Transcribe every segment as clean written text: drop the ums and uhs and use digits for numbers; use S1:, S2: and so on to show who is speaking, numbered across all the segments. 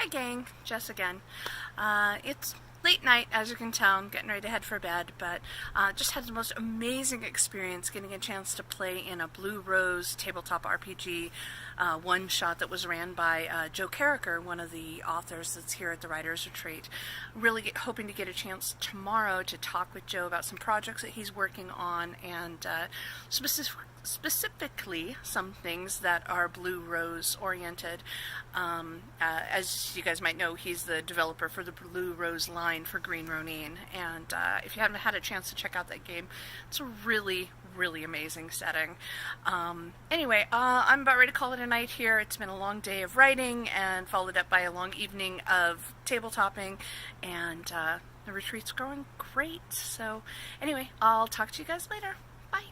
S1: Hi gang, Jess again. It's late night, as you can tell. I'm getting ready to head for bed, but just had the most amazing experience getting a chance to play in a Blue Rose tabletop RPG one-shot that was ran by Joe Carriker, one of the authors that's here at the Writers Retreat. Really hoping to get a chance tomorrow to talk with Joe about some projects that he's working on and specifically some things that are Blue Rose oriented. As you guys might know, he's the developer for the Blue Rose line for Green Ronin, and if you haven't had a chance to check out that game, it's a really amazing setting. Anyway, I'm about ready to call it a night here. It's been a long day of writing and followed up by a long evening of tabletopping, and the retreat's going great. So anyway, I'll talk to you guys later. Bye.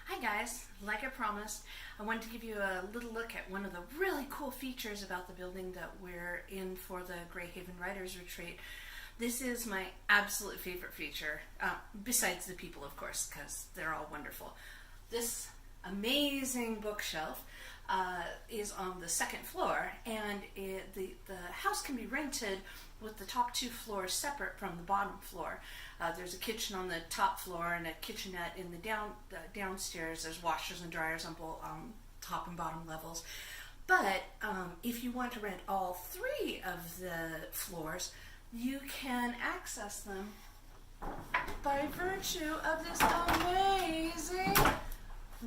S1: Hi guys, like I promised, I wanted to give you a little look at one of the really cool features about the building that we're in for the Greyhaven Writers Retreat. This is my absolute favorite feature, besides the people of course, because they're all wonderful. This amazing bookshelf is on the second floor, and the house can be rented with the top two floors separate from the bottom floor. There's a kitchen on the top floor and a kitchenette in the downstairs. There's washers and dryers on both top and bottom levels. But if you want to rent all three of the floors, you can access them by virtue of this amazing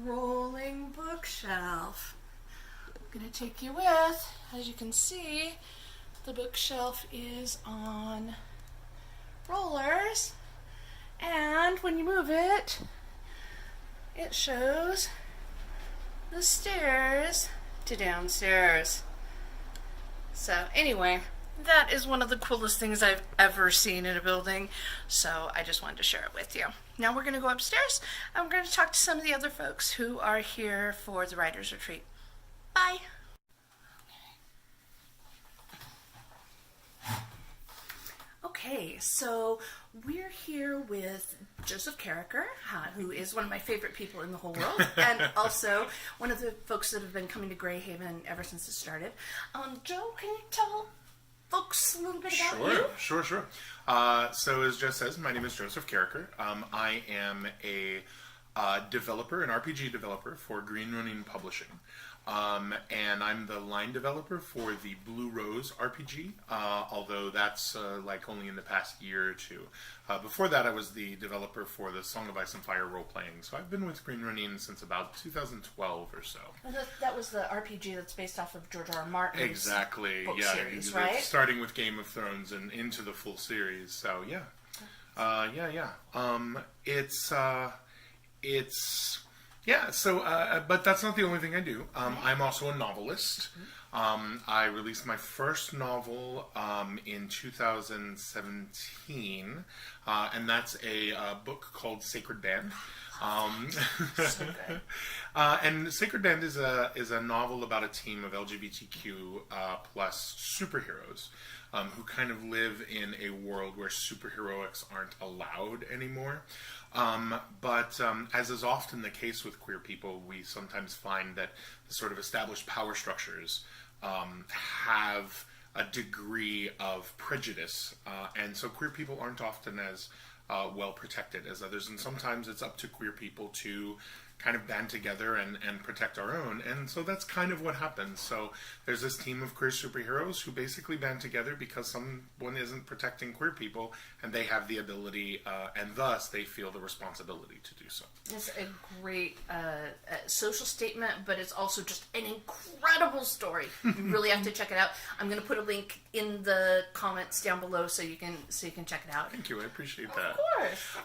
S1: rolling bookshelf. I'm going to take you with. As you can see, the bookshelf is on rollers, and when you move it, it shows the stairs to downstairs. So anyway, that is one of the coolest things I've ever seen in a building, so I just wanted to share it with you. Now we're going to go upstairs and we're going to talk to some of the other folks who are here for the Writers Retreat. Bye! Okay, so we're here with Joseph Carriker, who is one of my favorite people in the whole world, and also one of the folks that have been coming to Greyhaven ever since it started. Joe, can you tell folks a little bit about you?
S2: Sure. So as Jess says, my name is Joseph Carriker. I am a developer, an RPG developer for Green Ronin Publishing. And I'm the line developer for the Blue Rose RPG, although that's like only in the past year or two. Before that, I was the developer for the Song of Ice and Fire role-playing, so I've been with Green Ronin since about 2012 or so.
S1: That was the RPG that's based off of George R. R. Martin's book series, right?
S2: Starting with Game of Thrones and into the full series, so yeah. But that's not the only thing I do. I'm also a novelist. I released my first novel in 2017, and that's a book called Sacred Band.
S1: So good.
S2: And Sacred Band is a novel about a team of LGBTQ plus superheroes who kind of live in a world where superheroics aren't allowed anymore. But as is often the case with queer people, we sometimes find that the sort of established power structures have a degree of prejudice, and so queer people aren't often as well protected as others, and sometimes it's up to queer people to kind of band together and protect our own, and so that's kind of what happens. So there's this team of queer superheroes who basically band together because someone isn't protecting queer people, and they have the ability, and thus they feel the responsibility to do so.
S1: It's a great social statement, but it's also just an incredible story. You really have to check it out. I'm going to put a link in the comments down below so you can check it out.
S2: Thank you, I appreciate that.
S1: Of course.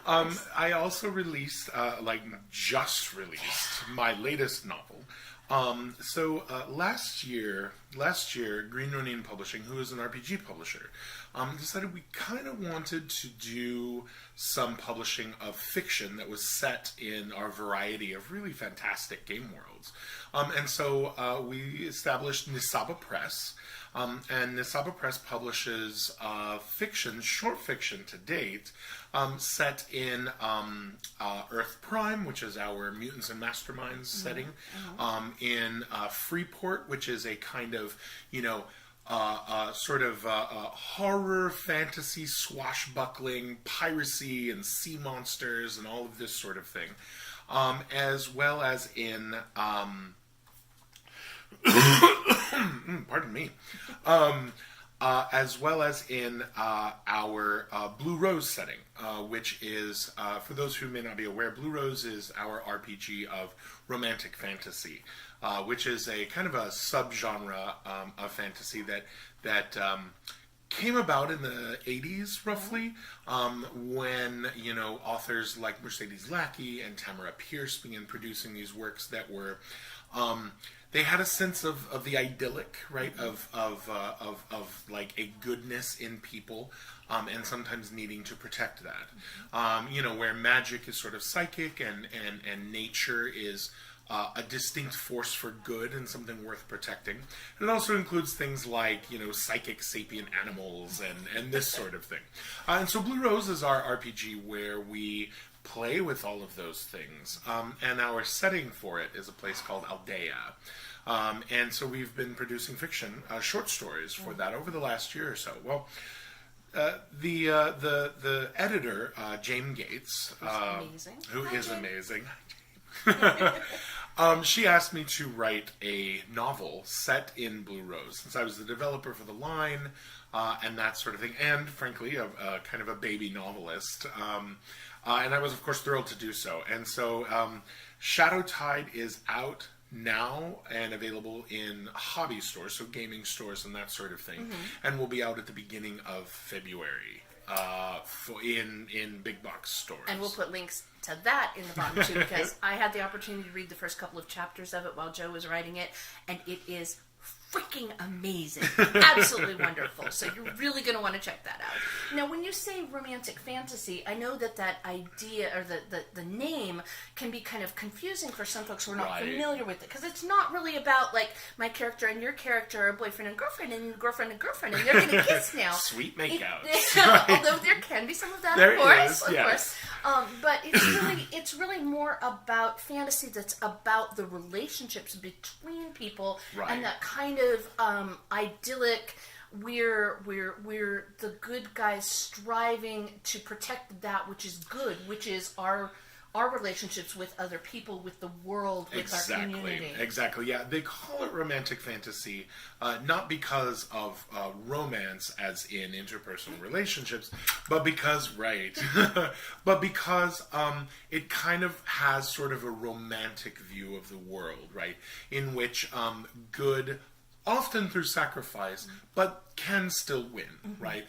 S2: I also released, just released my latest novel. Last year, Green Ronin Publishing, who is an RPG publisher, decided we kind of wanted to do some publishing of fiction that was set in our variety of really fantastic game worlds. And so we established Nisaba Press, And Nisaba Press publishes short fiction to date, set in Earth Prime, which is our Mutants and Masterminds setting, in Freeport, which is a kind of, horror, fantasy, swashbuckling, piracy, and sea monsters, and all of this sort of thing. As well as in... pardon me. As well as in our Blue Rose setting, which is, for those who may not be aware, Blue Rose is our RPG of romantic fantasy, which is a kind of a subgenre of fantasy that came about in the 80s, roughly, when, authors like Mercedes Lackey and Tamara Pierce began producing these works that were... they had a sense of the idyllic, right? Of like a goodness in people, and sometimes needing to protect that. Where magic is sort of psychic and nature is a distinct force for good and something worth protecting. And it also includes things like, psychic sapient animals and this sort of thing. And so Blue Rose is our RPG where we play with all of those things. And our setting for it is a place called Aldea. And so we've been producing fiction, short stories for that over the last year or so. Well, the editor, James Gates, who is amazing. She asked me to write a novel set in Blue Rose, since I was the developer for the line, and that sort of thing, and frankly, a kind of a baby novelist. And I was, of course, thrilled to do so. And so Shadowtide is out now and available in hobby stores, so gaming stores and that sort of thing, and will be out at the beginning of February in big box stores.
S1: And we'll put links to that in the bottom too, because I had the opportunity to read the first couple of chapters of it while Joe was writing it, and it is freaking amazing. Absolutely wonderful. So you're really going to want to check that out. Now, when you say romantic fantasy, I know that idea, or the name, can be kind of confusing for some folks who are not familiar with it, because it's not really about, like, my character and your character are boyfriend and girlfriend, and they're going to kiss now.
S2: Sweet makeout.
S1: Although there can be some of that,
S2: there
S1: of course.
S2: Is, yes.
S1: But it's really more about fantasy that's about the relationships between people, and that kind of idyllic, we're the good guys striving to protect that which is good, which is our relationships with other people, with the world, with our community.
S2: Exactly, yeah. They call it romantic fantasy, not because of romance as in interpersonal relationships, but because, but because it kind of has sort of a romantic view of the world, right? In which good, often through sacrifice, but can still win, right?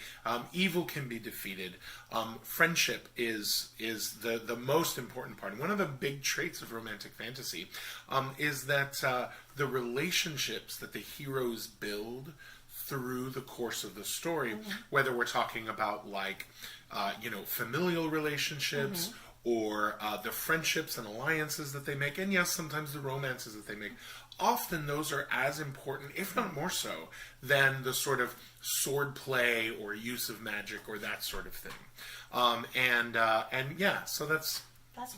S2: Evil can be defeated. Friendship is the most important part. And one of the big traits of romantic fantasy is that the relationships that the heroes build through the course of the story, whether we're talking about familial relationships, or the friendships and alliances that they make, and yes, sometimes the romances that they make, often those are as important, if not more so, than the sort of sword play or use of magic or that sort of thing. So
S1: that's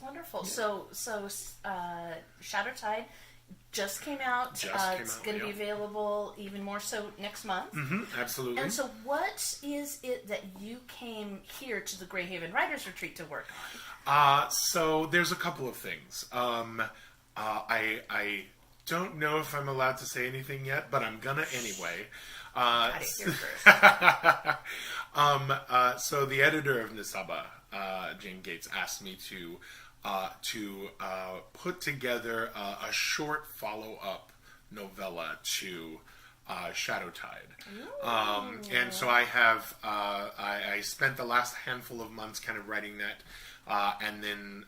S1: wonderful. Yeah. So Shadowtide just came out. It's going to be available even more so next month.
S2: Absolutely.
S1: And so what is it that you came here to the Greyhaven Writers Retreat to work on?
S2: So there's a couple of things. I don't know if I'm allowed to say anything yet, but I'm gonna anyway.
S1: Got it here first.
S2: So the editor of Nisaba, James Gates, asked me to put together a short follow-up novella to Shadowtide. And so I have I spent the last handful of months kind of writing that, and then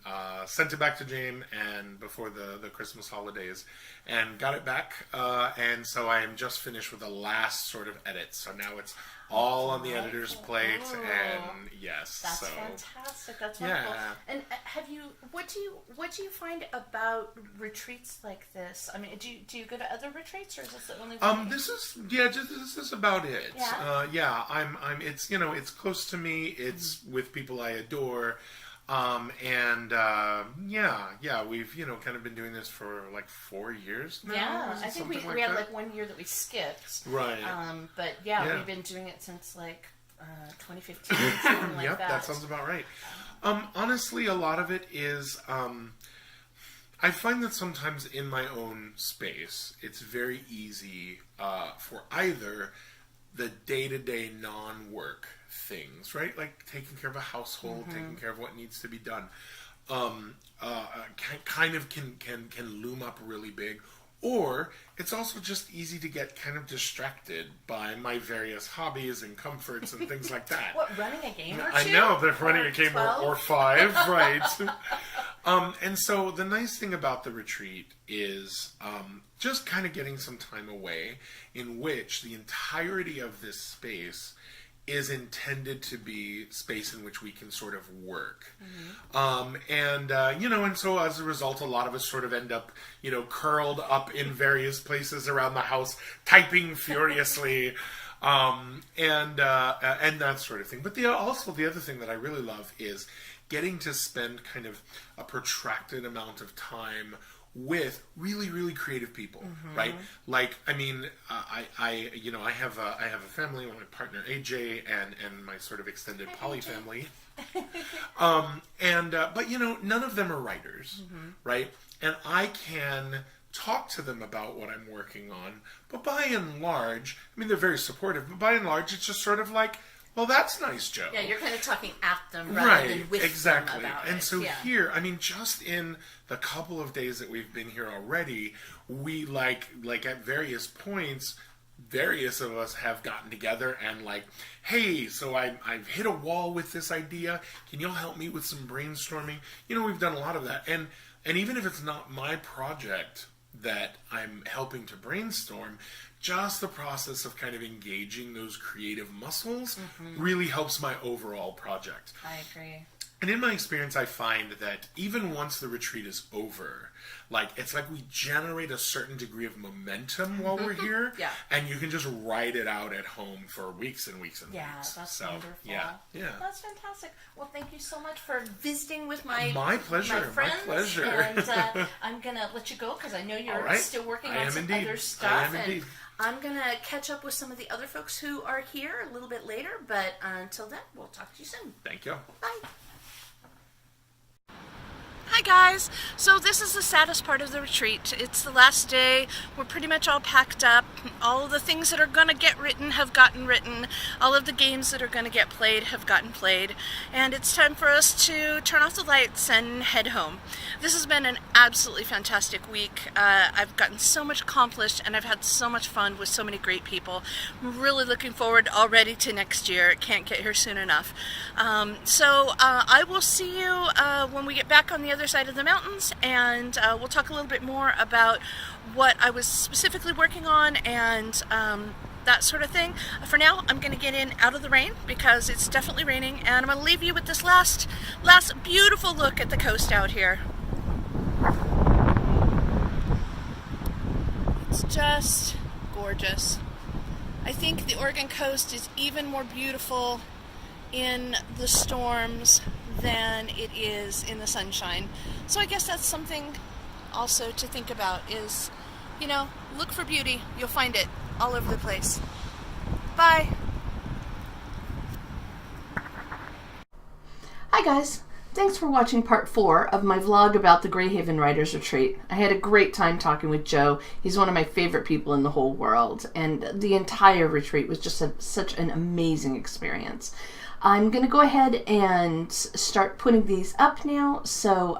S2: sent it back to James and before the Christmas holidays, and got it back, and so I am just finished with the last sort of edit. So now it's all on the editor's plate, and yes,
S1: that's
S2: so
S1: fantastic. That's wonderful.
S2: yeah.
S1: And what do you find about retreats like this? I mean, do you go to other retreats, or is this the only one?
S2: This is about it.
S1: Yeah.
S2: I'm it's it's close to me. It's with people I adore. We've kind of been doing this for like 4 years now.
S1: Yeah, I think we had like 1 year that we skipped.
S2: Right.
S1: But we've been doing it since like 2015, something like
S2: yep, that sounds about right. Honestly, a lot of it is I find that sometimes in my own space, it's very easy for either the day-to-day non-work things, right? Like taking care of a household, taking care of what needs to be done, kind of can loom up really big. Or it's also just easy to get kind of distracted by my various hobbies and comforts and things like that.
S1: What, running a game or two?
S2: I know, they're running a game or 5, right? And so the nice thing about the retreat is just kind of getting some time away in which the entirety of this space is intended to be space in which we can sort of work. And so as a result, a lot of us sort of end up, curled up in various places around the house, typing furiously, and that sort of thing. But also the other thing that I really love is getting to spend kind of a protracted amount of time with really, really creative people, right? Like, I mean, I have a family with my partner AJ and my sort of extended poly family, but none of them are writers, right? And I can talk to them about what I'm working on, but by and large, I mean, they're very supportive, but by and large, it's just sort of like, well, that's nice, Joe.
S1: Yeah, you're kind of talking at them rather than with them about it.
S2: And so here, I mean, just in the couple of days that we've been here already, we like at various points, various of us have gotten together and like, hey, so I've hit a wall with this idea. Can you all help me with some brainstorming? We've done a lot of that. And even if it's not my project that I'm helping to brainstorm, just the process of kind of engaging those creative muscles really helps my overall project.
S1: I agree.
S2: And in my experience, I find that even once the retreat is over, it's like we generate a certain degree of momentum while we're here, and you can just ride it out at home for weeks and weeks and weeks.
S1: Yeah, that's wonderful.
S2: Yeah.
S1: That's fantastic. Well, thank you so much for visiting with my
S2: pleasure.
S1: My friends.
S2: My pleasure.
S1: And I'm gonna let you go because I know you're still working on some other stuff.
S2: I am indeed.
S1: I'm going to catch up with some of the other folks who are here a little bit later, but until then, we'll talk to you soon.
S2: Thank you.
S1: Bye. Hi guys! So this is the saddest part of the retreat. It's the last day. We're pretty much all packed up. All of the things that are going to get written have gotten written. All of the games that are going to get played have gotten played. And it's time for us to turn off the lights and head home. This has been an absolutely fantastic week. I've gotten so much accomplished and I've had so much fun with so many great people. I'm really looking forward already to next year. Can't get here soon enough. So I will see you when we get back on the other side of the mountains, and we'll talk a little bit more about what I was specifically working on and that sort of thing. For now, I'm going to get in out of the rain because it's definitely raining, and I'm going to leave you with this last beautiful look at the coast out here. It's just gorgeous. I think the Oregon coast is even more beautiful in the storms than it is in the sunshine. So I guess that's something also to think about is, look for beauty. You'll find it all over the place. Bye. Hi guys. Thanks for watching part 4 of my vlog about the Greyhaven Writers Retreat. I had a great time talking with Joe. He's one of my favorite people in the whole world, and the entire retreat was just such an amazing experience.
S3: I'm gonna go ahead and start putting these up now, so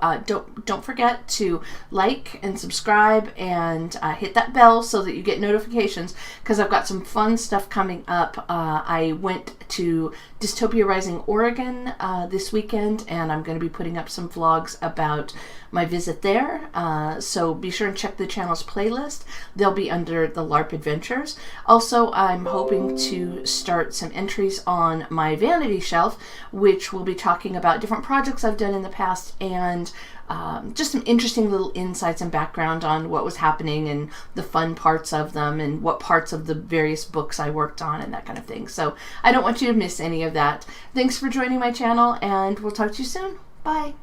S3: don't forget to like and subscribe and hit that bell so that you get notifications, because I've got some fun stuff coming up. I went to Dystopia Rising, Oregon this weekend, and I'm going to be putting up some vlogs about my visit there, so be sure and check the channel's playlist. They'll be under the LARP Adventures. Also, I'm hoping to start some entries on my vanity shelf, which will be talking about different projects I've done in the past, and just some interesting little insights and background on what was happening and the fun parts of them and what parts of the various books I worked on and that kind of thing. So I don't want you to miss any of that. Thanks for joining my channel, and we'll talk to you soon. Bye.